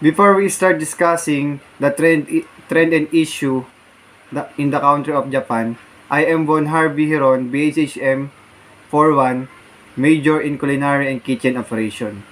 Before we start discussing the trend and issue in the country of Japan, I am Von Harvey Hiron, BHHM 41, Major in Culinary and Kitchen Operation.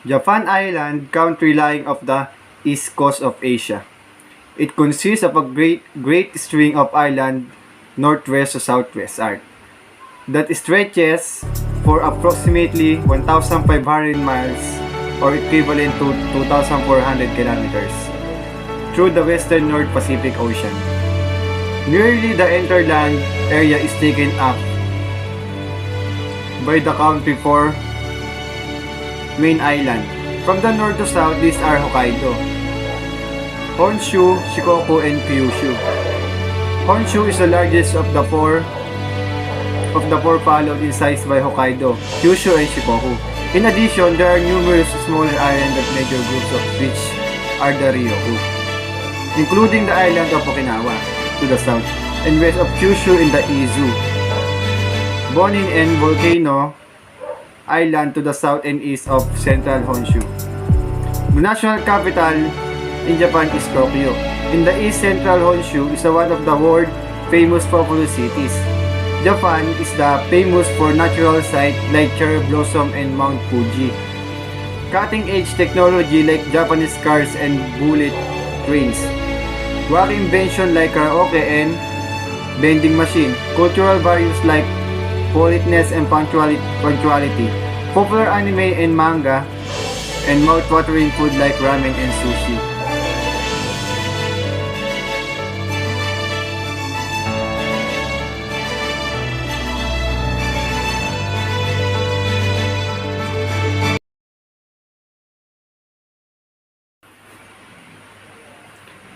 Japan Island, country lying off the east coast of Asia. It consists of a great string of islands northwest to southwest arc that stretches for approximately 1,500 miles or equivalent to 2,400 kilometers through the western North Pacific Ocean. Nearly the entire land area is taken up by the country for main island. From the north to south, these are Hokkaido, Honshu, Shikoku, and Kyushu. Honshu is the largest of the four followed in size by Hokkaido, Kyushu, and Shikoku. In addition, there are numerous smaller islands of major groups of which are the Ryukyu, including the island of Okinawa to the south and west of Kyushu in the Izu, Bonin and Volcano Island to the south and east of central Honshu. The national capital in Japan is Tokyo. In the east central Honshu is one of the world famous populous cities. Japan is famous for natural sites like cherry blossom and Mount Fuji. Cutting edge technology like Japanese cars and bullet trains. Wacky invention like karaoke and vending machine. Cultural values like politeness and punctuality, popular anime and manga, and mouth-watering food like ramen and sushi.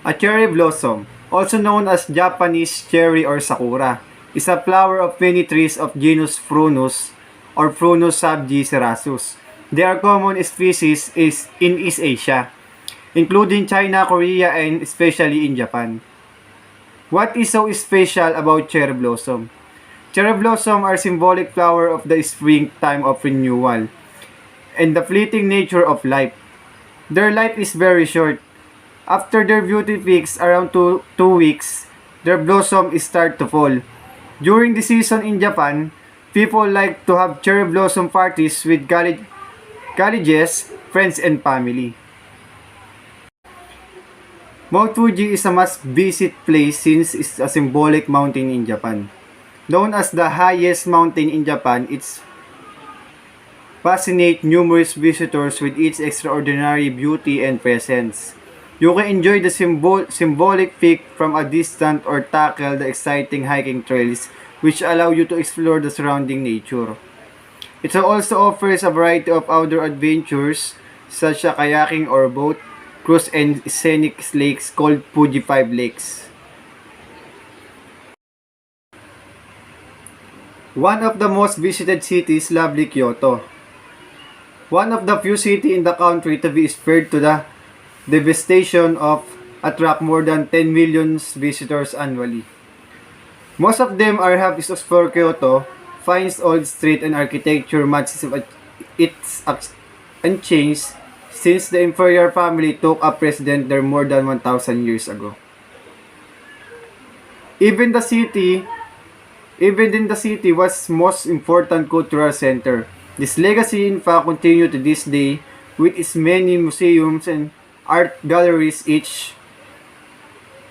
A cherry blossom, also known as Japanese cherry or sakura, is a flower of many trees of genus Prunus or Prunus sabgicerasus. They are common species in East Asia, including China, Korea, and especially in Japan. What is so special about cherry blossom? Cherry blossom are symbolic flower of the springtime of renewal and the fleeting nature of life. Their life is very short. After their beauty peaks around 2 weeks, their blossom start to fall. During the season in Japan, people like to have cherry blossom parties with colleges, friends, and family. Mount Fuji is a must-visit place since it's a symbolic mountain in Japan. Known as the highest mountain in Japan, it's fascinates numerous visitors with its extraordinary beauty and presence. You can enjoy the symbolic peak from a distance or tackle the exciting hiking trails which allow you to explore the surrounding nature. It also offers a variety of outdoor adventures such as kayaking or boat cruise and scenic lakes called Fuji 5 Lakes. One of the most visited cities, lovely Kyoto. One of the few cities in the country to be spared to the devastation of attract more than 10 million visitors annually. Most of them are happy to explore Kyoto, finds old street and architecture matches its unchanged since the imperial family took up residence there more than 1,000 years ago. Even in the city was most important cultural center. This legacy in fact continues to this day with its many museums and art galleries, each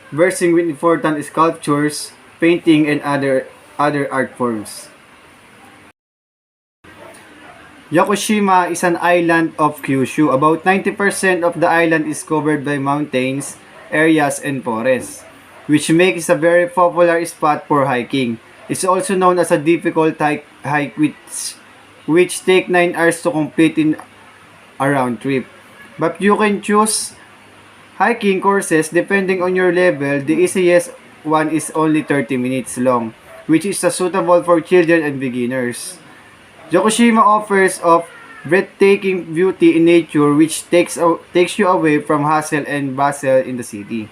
bursting with important sculptures, painting, and other art forms. Yakushima is an island of Kyushu. About 90% of the island is covered by mountains, areas, and forests, which makes it a very popular spot for hiking. It's also known as a difficult hike which take 9 hours to complete in a round trip. But you can choose hiking courses depending on your level. The easiest one is only 30 minutes long, which is suitable for children and beginners. Yokoshima offers of breathtaking beauty in nature which takes you away from hustle and bustle in the city.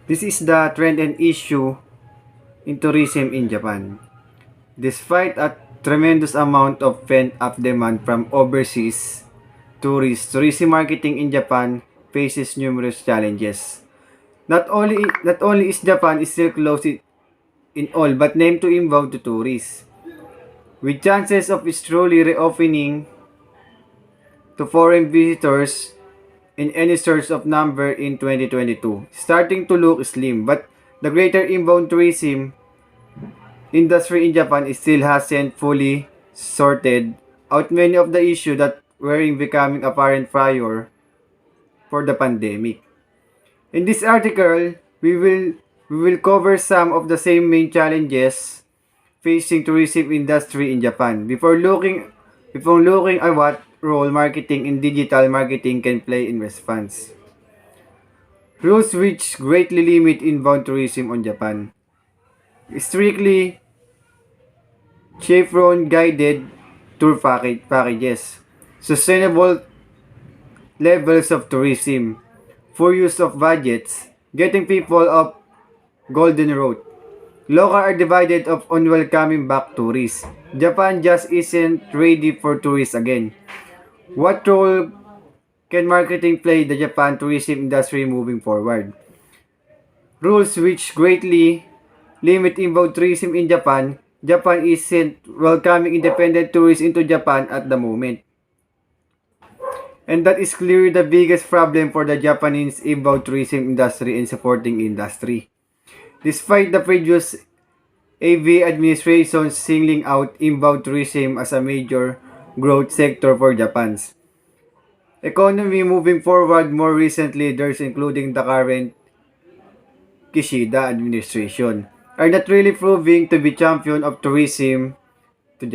This is the trend and issue in tourism in Japan. Despite a tremendous amount of pent-up demand from overseas tourists, tourism marketing in Japan faces numerous challenges. Not only is Japan still closed in all but named to inbound to tourists, with chances of its truly reopening to foreign visitors in any source of number in 2022, starting to look slim. But the greater inbound tourism industry in Japan still hasn't fully sorted out many of the issues that were becoming apparent prior for the pandemic. In this article, we will cover some of the same main challenges facing tourism industry in Japan before looking at what role marketing and digital marketing can play in response. Rules which greatly limit inbound tourism on Japan. Strictly chevron guided packages. Sustainable levels of tourism. For use of budgets. Getting people off golden road. Local are divided of unwelcoming back tourists. Japan just isn't ready for tourists again. What role can marketing play the Japan tourism industry moving forward? Rules which greatly limit inbound tourism in Japan. Japan isn't welcoming independent tourists into Japan at the moment. And that is clearly the biggest problem for the Japanese inbound tourism industry and supporting industry. Despite the previous AV administration singling out inbound tourism as a major growth sector for Japan's economy moving forward. More recently, there's including the current Kishida administration are not really proving to be champion of tourism to,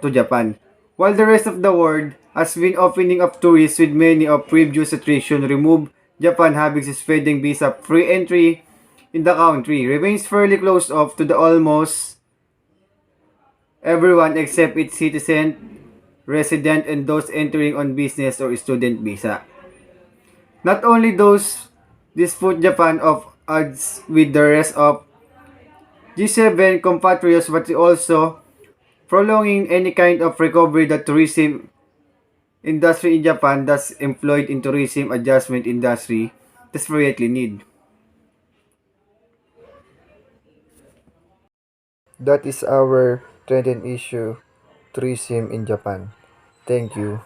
to Japan. While the rest of the world has been opening up tourists with many of previous restrictions removed, Japan having suspending visa free entry in the country remains fairly closed off to the almost everyone except its citizen, resident, and those entering on business or student visa. Not only those this put Japan off odds with the rest of G7 compatriots but also prolonging any kind of recovery that tourism industry in Japan that's employed in tourism adjustment industry desperately need. That is our trending issue, tourism in Japan. Thank you.